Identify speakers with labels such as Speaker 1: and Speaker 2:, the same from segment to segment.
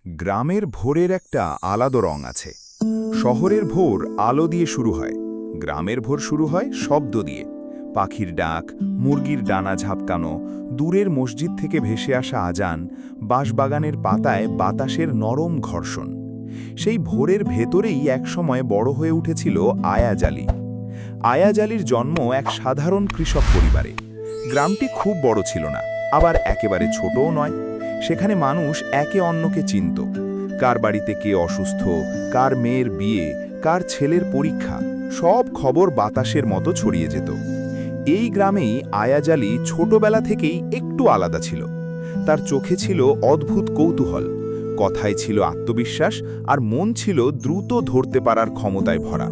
Speaker 1: গ্রামের ভোরের একটা আলাদা রং আছে। শহরের ভোর আলো দিয়ে শুরু হয়, গ্রামের ভোর শুরু হয় শব্দ দিয়ে। পাখির ডাক, মুরগির ডানা ঝাপকানো, দূরের মসজিদ থেকে ভেসে আসা আজান, বাঁশবাগানের পাতায় বাতাসের নরম ঘর্ষণ। সেই ভোরের ভেতরেই একসময় বড় হয়ে উঠেছিল আয়াজ আলী। আয়াজ আলীর জন্ম এক সাধারণ কৃষক পরিবারে। গ্রামটি খুব বড় ছিল না, আবার একেবারে ছোটও নয়। সেখানে মানুষ একে অন্যকে চিনত। কার বাড়িতে কে অসুস্থ, কার মেয়ের বিয়ে, কার ছেলের পরীক্ষা, সব খবর বাতাসের মতো ছড়িয়ে যেত। এই গ্রামেই আয়াজ আলী ছোটবেলা থেকেই একটু আলাদা ছিল। তার চোখে ছিল অদ্ভুত কৌতূহল, কথায় ছিল আত্মবিশ্বাস, আর মন ছিল দ্রুত ধরতে পারার ক্ষমতায় ভরা।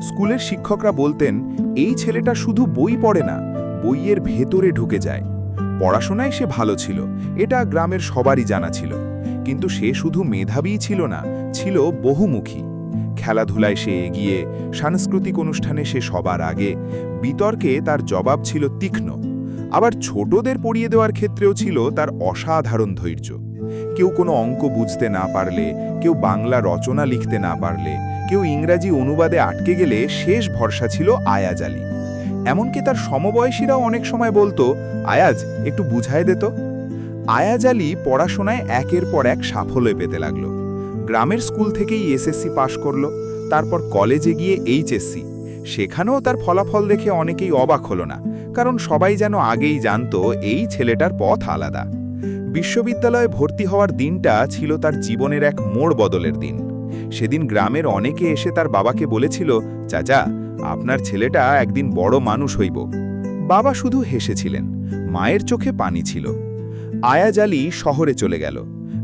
Speaker 1: স্কুলের শিক্ষকরা বলতেন, এই ছেলেটা শুধু বই পড়ে না, বইয়ের ভেতরে ঢুকে যায়। পড়াশোনায় সে ভালো ছিল, এটা গ্রামের সবারই জানা ছিল। কিন্তু সে শুধু মেধাবীই ছিল না, ছিল বহুমুখী। খেলাধুলায় সে এগিয়ে, সাংস্কৃতিক অনুষ্ঠানে সে সবার আগে, বিতর্কে তার জবাব ছিল তীক্ষ্ণ। আবার ছোটদের পড়িয়ে দেওয়ার ক্ষেত্রেও ছিল তার অসাধারণ ধৈর্য। কেউ কোনো অঙ্ক বুঝতে না পারলে, কেউ বাংলা রচনা লিখতে না পারলে, কেউ ইংরাজি অনুবাদে আটকে গেলে শেষ ভরসা ছিল আয়াজ আলী। এমনকি তার সমবয়সীরাও অনেক সময় বলতো, আয়াজ একটু বুঝায় দিত। আয়াজ আলী পড়াশোনায় একের পর এক সাফল্য পেতে লাগল। গ্রামের স্কুল থেকেই এসএসসি পাশ করল, তারপর কলেজে গিয়ে এইচএসসি। সেখানেও তার ফলাফল দেখে অনেকেই অবাক হলো না, কারণ সবাই যেন আগেই জানতো এই ছেলেটার পথ আলাদা। বিশ্ববিদ্যালয়ে ভর্তি হওয়ার দিনটা ছিল তার জীবনের এক মোড় বদলের দিন। সেদিন গ্রামের অনেকে এসে তার বাবাকে বলেছিল, চাচা, আপনার ছেলেটা একদিন বড় মানুষ হইব। বাবা শুধু হেসেছিলেন, মায়ের চোখে পানি ছিল। আয়াজ আলী শহরে চলে গেল।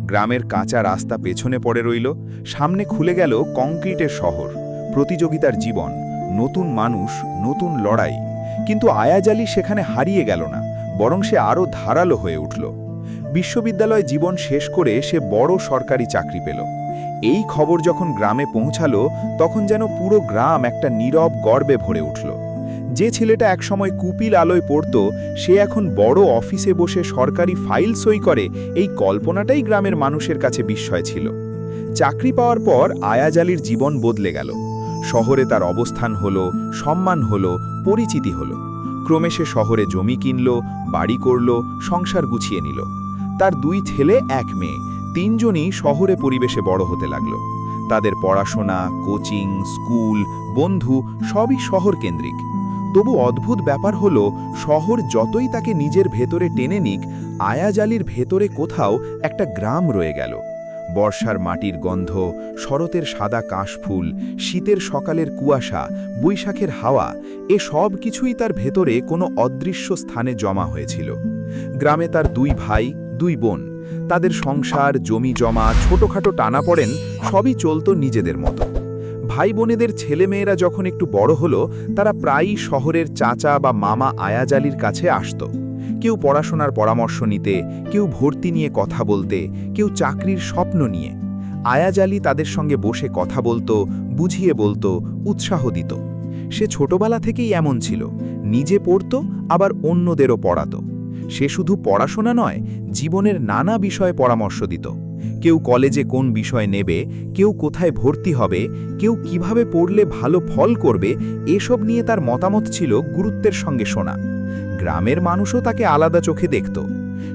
Speaker 1: গ্রামের কাঁচা রাস্তা পেছনে পড়ে রইল, সামনে খুলে গেল কংক্রিটের শহর, প্রতিযোগিতার জীবন, নতুন মানুষ, নতুন লড়াই। কিন্তু আয়াজ আলী সেখানে হারিয়ে গেল না, বরং সে আরও ধারালো হয়ে উঠল। বিশ্ববিদ্যালয় জীবন শেষ করে সে বড় সরকারি চাকরি পেল। এই খবর যখন গ্রামে পৌঁছালো, তখন যেন পুরো গ্রাম একটা নীরব গর্বে ভরে উঠল। যে ছেলেটা একসময় কুপিল আলোয় পড়ত, সে এখন বড় অফিসে বসে সরকারি ফাইল সই করে, এই কল্পনাটাই গ্রামের মানুষের কাছে বিস্ময় ছিল। চাকরি পাওয়ার পর আয়াজ আলীর জীবন বদলে গেল। শহরে তার অবস্থান হলো, সম্মান হলো, পরিচিতি হলো। ক্রমে সে শহরে জমি কিনল, বাড়ি করল, সংসার গুছিয়ে নিল। তার 2 ছেলে 1 মেয়ে, 3জনই শহরে পরিবেশে বড় হতে লাগল। তাদের পড়াশোনা, কোচিং, স্কুল, বন্ধু সবই শহর কেন্দ্রিক। তবু অদ্ভুত ব্যাপার হলো, শহর যতই তাকে নিজের ভেতরে টেনে নিক, আয়াজ আলীর ভেতরে কোথাও একটা গ্রাম রয়ে গেল। বর্ষার মাটির গন্ধ, শরতের সাদা কাশফুল, শীতের সকালের কুয়াশা, বৈশাখের হাওয়া, এ সব কিছুই তার ভেতরে কোনো অদৃশ্য স্থানে জমা হয়েছিল। গ্রামে তার 2 ভাই, 2 বোন। তাদের সংসার, জমি জমা, ছোটখাটো টানাপড়েন সবই চলত নিজেদের মতো। ভাই বোনেদের ছেলেমেয়েরা যখন একটু বড় হলো, তারা প্রায়ই শহরের চাচা বা মামা আয়াজ আলীর কাছে আসত। কেউ পড়াশোনার পরামর্শ নিতে, কেউ ভর্তি নিয়ে কথা বলতে, কেউ চাকরির স্বপ্ন নিয়ে। আয়াজ আলী তাদের সঙ্গে বসে কথা বলতো, বুঝিয়ে বলতো, উৎসাহ দিত। সে ছোটবেলা থেকেই এমন ছিল, নিজে পড়তো, আবার অন্যদেরও পড়াতো। সে শুধু পড়াশোনা নয়, জীবনের নানা বিষয়ে পরামর্শ দিত। কেউ কলেজে কোন বিষয় নেবে, কেউ কোথায় ভর্তি হবে, কেউ কিভাবে পড়লে ভালো ফল করবে, এসব নিয়ে তার মতামত ছিল গুরুত্বের সঙ্গে শোনা। গ্রামের মানুষও তাকে আলাদা চোখে দেখত।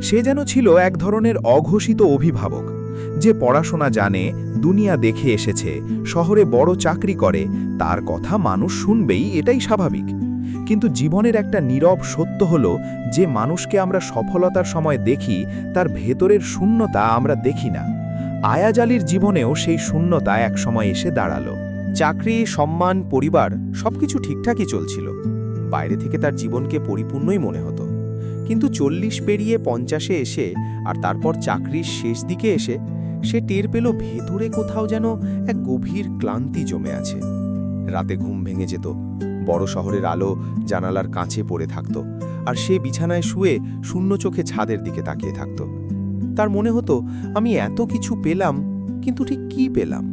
Speaker 1: সে যেন ছিল এক ধরনের অঘোষিত অভিভাবক, যে পড়াশোনা জানে, দুনিয়া দেখে এসেছে, শহরে বড় চাকরি করে, তার কথা মানুষ শুনবেই, এটাই স্বাভাবিক। কিন্তু জীবনের একটা নীরব সত্য হলো, যে মানুষকে আমরা সফলতার সময় দেখি, তার ভেতরের শূন্যতা আমরা দেখি না। আয়াজ আলীর জীবনেও সেই শূন্যতা একসময় এসে দাঁড়ালো।
Speaker 2: চাকরি, সম্মান, পরিবার সবকিছু ঠিকঠাকই চলছিল। বাইরে থেকে তার জীবনকে পরিপূর্ণই মনে হতো। কিন্তু 40 পেরিয়ে 50-এ এসে, আর তারপর চাকরির শেষ দিকে এসে, সে টের পেল ভেতরে কোথাও যেন এক গভীর ক্লান্তি জমে আছে। রাতে ঘুম ভেঙে যেত, বড় শহরের আলো জানালার কাছে পড়ে থাকত, আর সে বিছানায় শুয়ে শূন্য চোখে ছাদের দিকে তাকিয়ে থাকত। তার মনে হতো, আমি এত কিছু পেলাম, কিন্তু ঠিক কী পেলাম?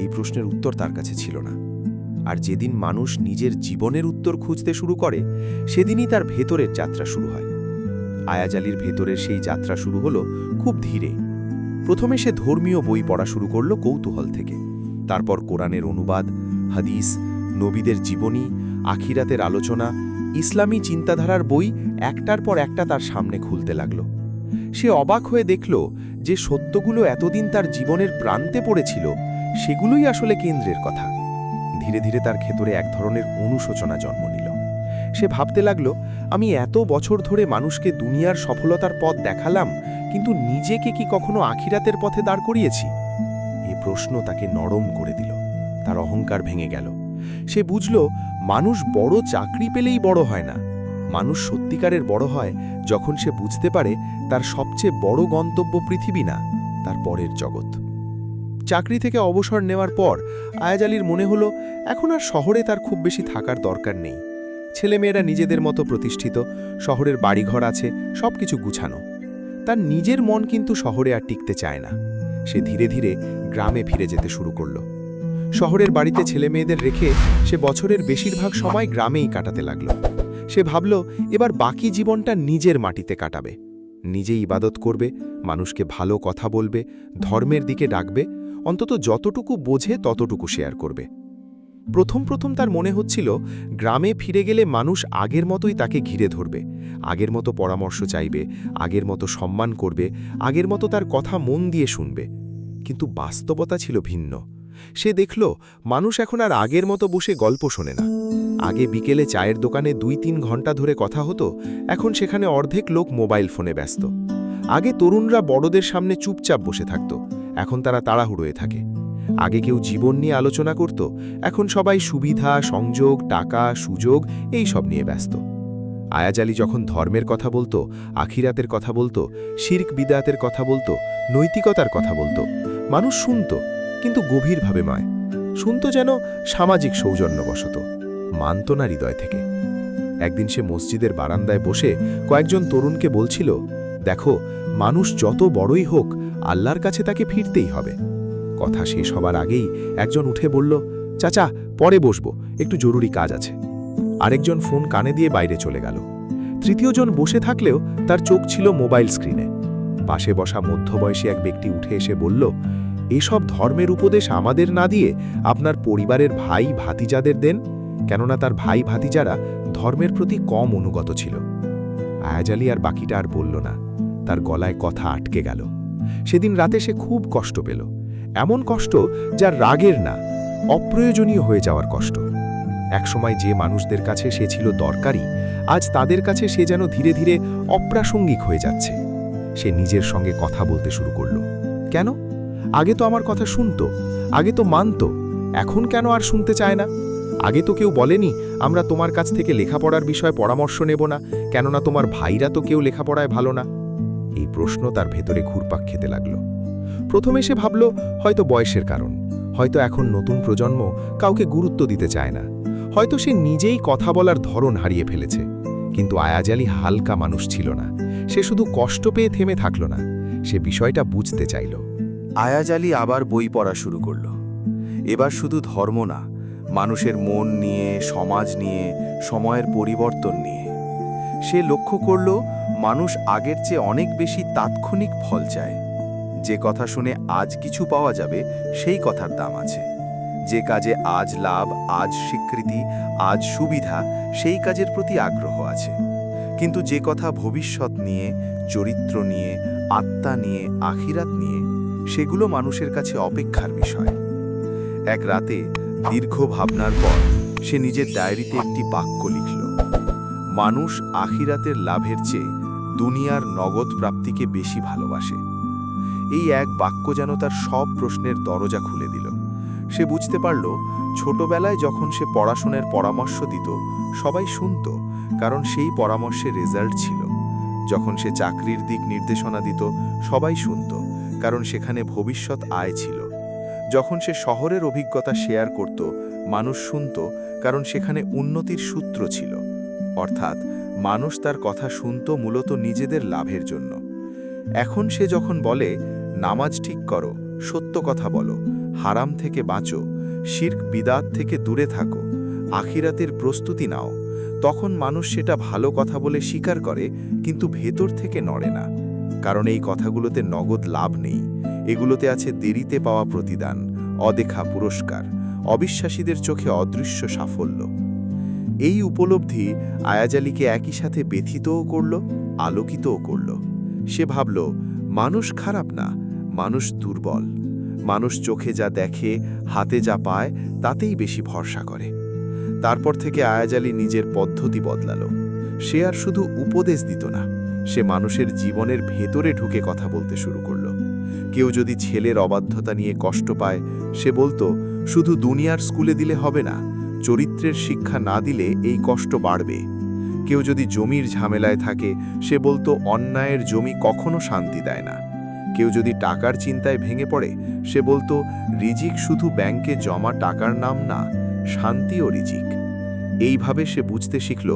Speaker 2: এই প্রশ্নের উত্তর তার কাছে ছিল না। আর যেদিন মানুষ নিজের জীবনের উত্তর খুঁজতে শুরু করে, সেদিনই তার ভেতরের যাত্রা শুরু হয়। আয়াজ আলীর ভেতরের সেই যাত্রা শুরু হলো খুব ধীরে। প্রথমে সে ধর্মীয় বই পড়া শুরু করল কৌতূহল থেকে, তারপর কোরআনের অনুবাদ, হাদিস, নবীদের জীবনী, আখিরাতের আলোচনা, ইসলামী চিন্তাধারার বই একটার পর একটা তার সামনে খুলতে লাগল। সে অবাক হয়ে দেখল যে সত্যগুলো এতদিন তার জীবনের প্রান্তে পড়েছিল সেগুলোই আসলে কেন্দ্রের কথা। ধীরে ধীরে তার ভেতরে এক ধরনের অনুশোচনা জন্ম নিল। সে ভাবতে লাগল, আমি এত বছর ধরে মানুষকে দুনিয়ার সফলতার পথ দেখালাম, কিন্তু নিজেকে কি কখনো আখিরাতের পথে দাঁড় করিয়েছি? এই প্রশ্ন তাকে নরম করে দিল। তার অহংকার ভেঙে গেল। সে বুঝল, মানুষ বড় চাকরি পেলেই বড় হয় না। মানুষ সত্যিকারের বড় হয় যখন সে বুঝতে পারে তার সবচেয়ে বড় গন্তব্য পৃথিবী না, তার পরের জগৎ। চাকরি থেকে অবসর নেওয়ার পর আয়াজ আলীর মনে হলো এখন আর শহরে তার খুব বেশি থাকার দরকার নেই। ছেলেমেয়েরা নিজেদের মতো প্রতিষ্ঠিত, শহরের বাড়িঘর আছে, সবকিছু গুছানো। তার নিজের মন কিন্তু শহরে আর টিকতে চায় না। সে ধীরে ধীরে গ্রামে ফিরে যেতে শুরু করল। শহরের বাড়িতে ছেলেমেয়েদের রেখে সে বছরের বেশিরভাগ সময় গ্রামেই কাটাতে লাগল। সে ভাবল, এবার বাকি জীবনটা নিজের মাটিতে কাটাবে, নিজে ইবাদত করবে, মানুষকে ভালো কথা বলবে, ধর্মের দিকে ডাকবে, অন্তত যতটুকু বোঝে ততটুকু শেয়ার করবে। প্রথম প্রথম তার মনে হচ্ছিল গ্রামে ফিরে গেলে মানুষ আগের মতোই তাকে ঘিরে ধরবে, আগের মতো পরামর্শ চাইবে, আগের মতো সম্মান করবে, আগের মতো তার কথা মন দিয়ে শুনবে। কিন্তু বাস্তবতা ছিল ভিন্ন। সে দেখল, মানুষ এখন আর আগের মতো বসে গল্প শোনে না। আগে বিকেলে চায়ের দোকানে ২-৩ ঘন্টা ধরে কথা হতো, এখন সেখানে অর্ধেক লোক মোবাইল ফোনে ব্যস্ত। আগে তরুণরা বড়দের সামনে চুপচাপ বসে থাকত, এখন তারা তাড়াহুড়োয় থাকে। আগে কেউ জীবন নিয়ে আলোচনা করত, এখন সবাই সুবিধা, সংযোগ, টাকা, সুযোগ এই সব নিয়ে ব্যস্ত। আয়াজ আলী যখন ধর্মের কথা বলতো, আখিরাতের কথা বলতো, শিরক বিদাতের কথা বলতো, নৈতিকতার কথা বলতো, মানুষ শুনত, কিন্তু গভীরভাবে নয়। শুনত যেন সামাজিক সৌজন্যবশত, মানত না হৃদয় থেকে। একদিন সে মসজিদের বারান্দায় বসে কয়েকজন তরুণকে বলছিল, দেখো, মানুষ যত বড়ই হোক, আল্লাহর কাছে তাকে ফিরতেই হবে। কথা শেষ হবার আগেই একজন উঠে বলল, চাচা, পরে বসবো, একটু জরুরি কাজ আছে। আরেকজন ফোন কানে দিয়ে বাইরে চলে গেল। তৃতীয়জন বসে থাকলেও তার চোখ ছিল মোবাইল স্ক্রিনে। পাশে বসা মধ্যবয়সী এক ব্যক্তি উঠে এসে বলল, এসব ধর্মের উপদেশ আমাদের না দিয়ে আপনার পরিবারের ভাই ভাতিজাদের দেন, কেননা তার ভাই ভাতিজারা ধর্মের প্রতি কম অনুগত ছিল। আয়াজ আলী আর বাকিটা আর বলল না, তার গলায় কথা আটকে গেল। সেদিন রাতে সে খুব কষ্ট পেল, এমন কষ্ট যা রাগের না, অপ্রয়োজনীয় হয়ে যাওয়ার কষ্ট। একসময় যে মানুষদের কাছে সে ছিল দরকারি, আজ তাদের কাছে সে যেন ধীরে ধীরে অপ্রাসঙ্গিক হয়ে যাচ্ছে। সে নিজের সঙ্গে কথা বলতে শুরু করল, কেন? আগে তো আমার কথা শুনত, আগে তো মানত, এখন কেন আর শুনতে চায় না? আগে তো কেউ বলেনি আমরা তোমার কাছ থেকে লেখাপড়ার বিষয়ে পরামর্শ নেব না, কেননা তোমার ভাইরা তো কেউ লেখাপড়ায় ভালো না। এই প্রশ্ন তার ভেতরে ঘুরপাক খেতে লাগল। প্রথমে সে ভাবল হয়তো বয়সের কারণ, হয়তো এখন নতুন প্রজন্ম কাউকে গুরুত্ব দিতে চায় না, হয়তো সে নিজেই কথা বলার ধরন হারিয়ে ফেলেছে। কিন্তু আয়াজ আলী হালকা মানুষ ছিল না, সে শুধু কষ্ট পেয়ে থেমে থাকল না, সে বিষয়টা বুঝতে চাইল।
Speaker 3: আয়াজ আলী আবার বই পড়া শুরু করল। এবার শুধু ধর্ম না, মানুষের মন নিয়ে, সমাজ নিয়ে, সময়ের পরিবর্তন নিয়ে। সে লক্ষ্য করল মানুষ আগের চেয়ে অনেক বেশি তাৎক্ষণিক ফল চায়। যে কথা শুনে আজ কিছু পাওয়া যাবে সেই কথার দাম আছে। যে কাজে আজ লাভ, আজ স্বীকৃতি, আজ সুবিধা, সেই কাজের প্রতি আগ্রহ আছে। কিন্তু যে কথা ভবিষ্যৎ নিয়ে, চরিত্র নিয়ে, আত্মা নিয়ে, আখিরাত নিয়ে, সেগুলো মানুষের কাছে অপেক্ষার বিষয়। এক রাতে দীর্ঘ ভাবনার পর সে নিজের ডায়েরিতে একটি বাক্য লিখল, মানুষ আখিরাতের লাভের চেয়ে দুনিয়ার নগদ প্রাপ্তিকে বেশি ভালোবাসে। এই এক বাক্য যেন তার সব প্রশ্নের দরজা খুলে দিল। সে বুঝতে পারল, ছোটবেলায় যখন সে পড়াশোনার পরামর্শ দিত, সবাই শুনত, কারণ সেই পরামর্শে রেজাল্ট ছিল। যখন সে চাকরির দিক নির্দেশনা দিত, সবাই শুনত, কারণ সেখানে ভবিষ্যৎ আয় ছিল। যখন সে শহরের অভিজ্ঞতা শেয়ার করত, মানুষ শুনত, কারণ সেখানে উন্নতির সূত্র ছিল। অর্থাৎ মানুষ তার কথা শুনত মূলত নিজেদের লাভের জন্য। এখন সে যখন বলে, নামাজ ঠিক করো, সত্য কথা বলো, হারাম থেকে বাঁচো, শিরক বিদাত থেকে দূরে থাকো, আখিরাতের প্রস্তুতি নাও, তখন মানুষ সেটা ভালো কথা বলে স্বীকার করে, কিন্তু ভেতর থেকে নড়ে না। কারণ এই কথাগুলোতে নগদ লাভ নেই, এগুলোতে আছে দেরিতে পাওয়া প্রতিদান, অদেখা পুরস্কার, অবিশ্বাসীদের চোখে অদৃশ্য সাফল্য। এই উপলব্ধি আয়াজ আলীকে একই সাথে ব্যথিতও করল, আলোকিতও করল। সে ভাবল, মানুষ খারাপ না, মানুষ দুর্বল। মানুষ চোখে যা দেখে, হাতে যা পায়, তাতেই বেশি ভরসা করে। তারপর থেকে আয়াজ আলী নিজের পদ্ধতি বদলালো। সে আর শুধু উপদেশ দিত না, সে মানুষের জীবনের ভেতরে ঢুকে কথা বলতে শুরু করল। কেউ যদি ছেলের অবাধ্যতা নিয়ে কষ্ট পায়, সে বলতো, শুধু দুনিয়ার স্কুলে দিলে হবে না, চরিত্রের শিক্ষা না দিলে এই কষ্ট বাড়বে। কেউ যদি জমির ঝামেলায় থাকে, সে বলতো, অন্যায়ের জমি কখনো শান্তি দেয় না। কেউ যদি টাকার চিন্তায় ভেঙে পড়ে, সে বলতো, রিজিক শুধু ব্যাংকে জমা টাকার নাম না, শান্তি ও রিজিক। এইভাবে সে বুঝতে শিখল,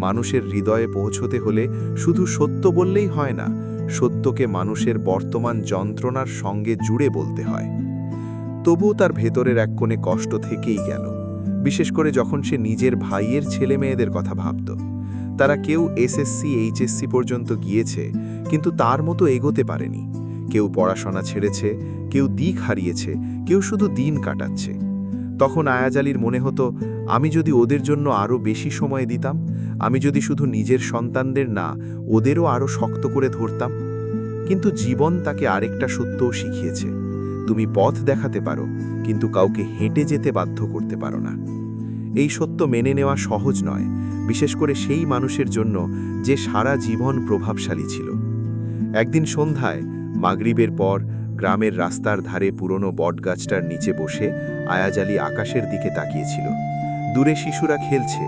Speaker 3: মানুষের হৃদয়ে পৌঁছতে হলে শুধু সত্য বললেই হয় না, সত্যকে মানুষের বর্তমান যন্ত্রণার সঙ্গে জুড়ে বলতে হয়। তবুও তার ভেতরের এক কোণে কষ্ট থেকেই গেল, বিশেষ করে যখন সে নিজের ভাইয়ের ছেলে মেয়েদের কথা ভাবত। তারা কেউ এসএসসি, এইচএসসি পর্যন্ত গিয়েছে, কিন্তু তার মতো এগোতে পারেনি। কেউ পড়াশোনা ছেড়েছে, কেউ দিক হারিয়েছে, কেউ শুধু দিন কাটাচ্ছে। তখন আয়াজ আলীর মনে হতো, আমি যদি ওদের জন্য আরও বেশি সময় দিতাম, আমি যদি শুধু নিজের সন্তানদের না, ওদেরও আরও শক্ত করে ধরতাম। কিন্তু জীবন তাকে আরেকটা সত্যও শিখিয়েছে, তুমি পথ দেখাতে পারো, কিন্তু কাউকে হেঁটে যেতে বাধ্য করতে পারো না। এই সত্য মেনে নেওয়া সহজ নয়, বিশেষ করে সেই মানুষের জন্য যে সারা জীবন প্রভাবশালী ছিল। একদিন সন্ধ্যায় মাগরিবের পর গ্রামের রাস্তার ধারে পুরনো বটগাছটার নিচে বসে আয়াজ আলী আকাশের দিকে তাকিয়েছিল। দূরে শিশুরা খেলছে,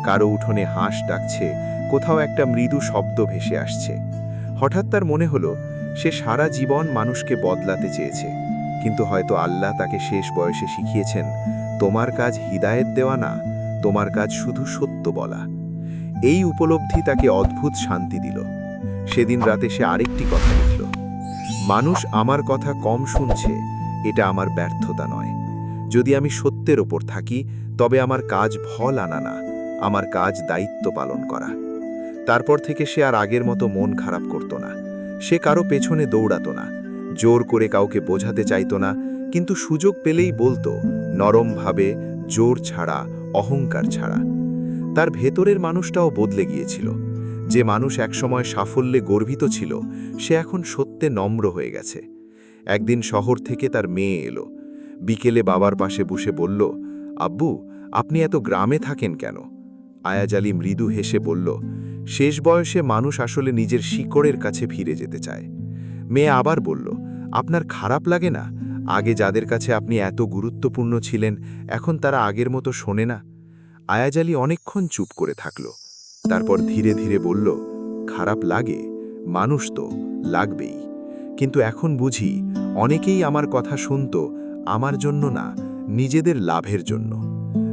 Speaker 3: কারো উঠোনে হাঁস ডাকছে, কোথাও একটা মৃদু শব্দ ভেসে আসছে। হঠাৎ তার মনে হলো, সে সারা জীবন মানুষকে বদলাতে চেয়েছে, কিন্তু হয়তো আল্লাহ তাকে শেষ বয়সে শিখিয়েছেন, তোমার কাজ হিদায়েত দেওয়া না, তোমার কাজ শুধু সত্য বলা। এই উপলব্ধি তাকে অদ্ভুত শান্তি দিল। সেদিন রাতে সে আরেকটি কথা লিখল, মানুষ আমার কথা কম শুনছে, এটা আমার ব্যর্থতা নয়। যদি আমি সত্যের ওপর থাকি, তবে আমার কাজ ফল আনা না, আমার কাজ দায়িত্ব পালন করা। তারপর থেকে সে আর আগের মতো মন খারাপ করত না। সে কারো পেছনে দৌড়াতো না, জোর করে কাউকে বোঝাতে চাইতো না, কিন্তু সুযোগ পেলেই বলতো, নরমভাবে, জোর ছাড়া, অহংকার ছাড়া। তার ভেতরের মানুষটাও বদলে গিয়েছিল। যে মানুষ একসময় সাফল্যে গর্বিত ছিল, সে এখন সত্যে নম্র হয়ে গেছে। একদিন শহর থেকে তার মেয়ে এলো। বিকেলে বাবার পাশে বসে বলল, আব্বু, আপনি এত গ্রামে থাকেন কেন? আয়াজ আলী মৃদু হেসে বলল, শেষ বয়সে মানুষ আসলে নিজের শিকড়ের কাছে ফিরে যেতে চায়। মেয়ে আবার বলল, আপনার খারাপ লাগে না? আগে যাদের কাছে আপনি এত গুরুত্বপূর্ণ ছিলেন, এখন তারা আগের মতো শোনে না। আয়াজ আলী অনেকক্ষণ চুপ করে থাকল। তারপর ধীরে ধীরে বলল, খারাপ লাগে, মানুষ তো লাগবেই। কিন্তু এখন বুঝি, অনেকেই আমার কথা শুনত আমার জন্য না, নিজেদের লাভের জন্য।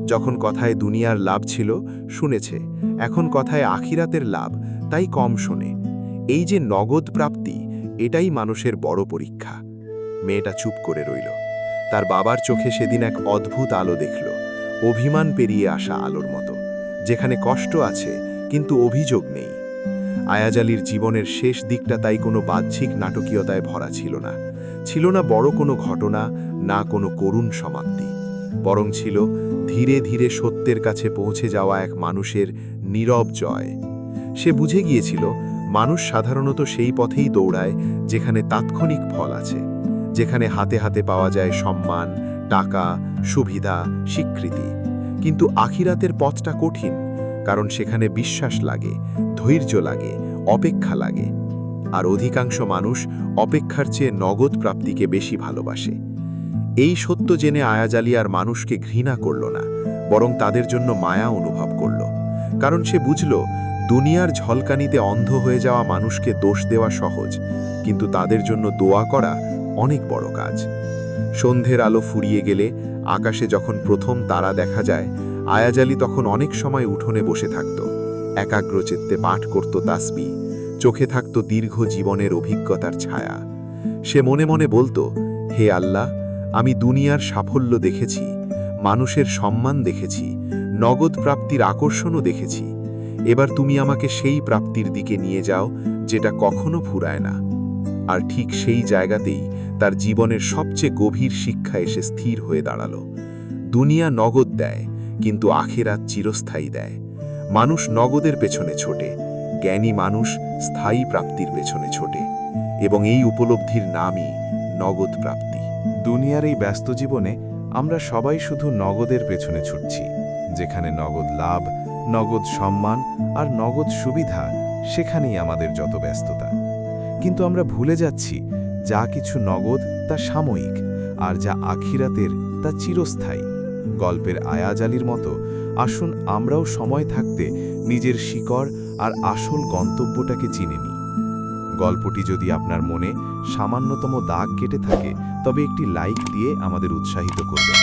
Speaker 3: যখন কথায় দুনিয়ার লাভ ছিল, শুনেছে, এখন কথায় আখিরাতের লাভ, তাই কম শোনে। এই যে নগদ প্রাপ্তি, এটাই মানুষের বড় পরীক্ষা। মেয়েটা চুপ করে রইল। তার বাবার চোখে সেদিন এক অদ্ভুত আলো দেখল, অভিমান পেরিয়ে আসা আলোর মতো, যেখানে কষ্ট আছে কিন্তু অভিযোগ নেই। আয়াজ আলীর জীবনের শেষ দিকটা তাই কোনো বাহ্যিক নাটকীয়তায় ভরা ছিল না। ছিল না বড় কোনো ঘটনা, না কোনো করুণ সমাপ্তি, বরং ছিল ধীরে ধীরে সত্যের কাছে পৌঁছে যাওয়া এক মানুষের নীরব জয়। সে বুঝে গিয়েছিল, মানুষ সাধারণত সেই পথেই দৌড়ায় যেখানে তাৎক্ষণিক ফল আছে, যেখানে হাতে হাতে পাওয়া যায় সম্মান, টাকা, সুবিধা, স্বীকৃতি। কিন্তু আখিরাতের পথটা কঠিন, কারণ সেখানে বিশ্বাস লাগে, ধৈর্য লাগে, অপেক্ষা লাগে। আর অধিকাংশ মানুষ অপেক্ষার চেয়ে নগদ প্রাপ্তিকে বেশি ভালোবাসে। এই সত্য জেনে আয়াজ আলী আর মানুষকে ঘৃণা করল না, বরং তাদের জন্য মায়া অনুভব করল। কারণ সে বুঝল, দুনিয়ার ঝলকানিতে অন্ধ হয়ে যাওয়া মানুষকে দোষ দেওয়া সহজ, কিন্তু তাদের জন্য দোয়া করা অনেক বড় কাজ। সন্ধ্যের আলো ফুরিয়ে গেলে আকাশে যখন প্রথম তারা দেখা যায়, আয়াজ আলী তখন অনেক সময় উঠোনে বসে থাকত, একাগ্রচিত্তে পাঠ করত তাসবিহ, চোখে থাকত দীর্ঘ জীবনের অভিজ্ঞতার ছায়া। সে মনে মনে বলতো, হে আল্লাহ, আমি দুনিয়ার সাফল্য দেখেছি, মানুষের সম্মান দেখেছি, নগদ প্রাপ্তির আকর্ষণও দেখেছি। এবার তুমি আমাকে সেই প্রাপ্তির দিকে নিয়ে যাও যেটা কখনো ফুরায় না। আর ঠিক সেই জায়গাতেই তার জীবনের সবচেয়ে গভীর শিক্ষা এসে স্থির হয়ে দাঁড়ালো। দুনিয়া নগদ দেয়, কিন্তু আখিরাত চিরস্থায়ী দেয়। মানুষ নগদের পেছনে ছোটে, জ্ঞানী মানুষ স্থায়ী প্রাপ্তির পেছনে ছোটে, এবং এই উপলব্ধির নামই নগদ প্রাপ্তি।
Speaker 4: দুনিয়ার এই ব্যস্ত জীবনে আমরা সবাই শুধু নগদের পেছনে ছুটছি। যেখানে নগদ লাভ, নগদ সম্মান আর নগদ সুবিধা, সেখানেই আমাদের যত ব্যস্ততা। কিন্তু আমরা ভুলে যাচ্ছি, যা কিছু নগদ তা সাময়িক, আর যা আখিরাতের তা চিরস্থায়ী। গল্পের আয়াজ আলীর মতো আসুন আমরাও সময় থাকতে নিজের শিকড় আর আসল গন্তব্যটাকে চিনে নিই। গল্পটি যদি আপনার মনে সামান্যতম দাগ কেটে থাকে, তবে একটি লাইক দিয়ে আমাদের উৎসাহিত করবেন।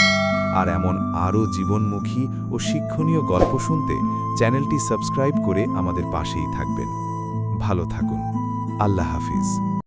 Speaker 4: আর এমন আরও জীবনমুখী ও শিক্ষণীয় গল্প শুনতে চ্যানেলটি সাবস্ক্রাইব করে আমাদের পাশেই থাকবেন। ভালো থাকুন। আল্লাহ হাফিজ।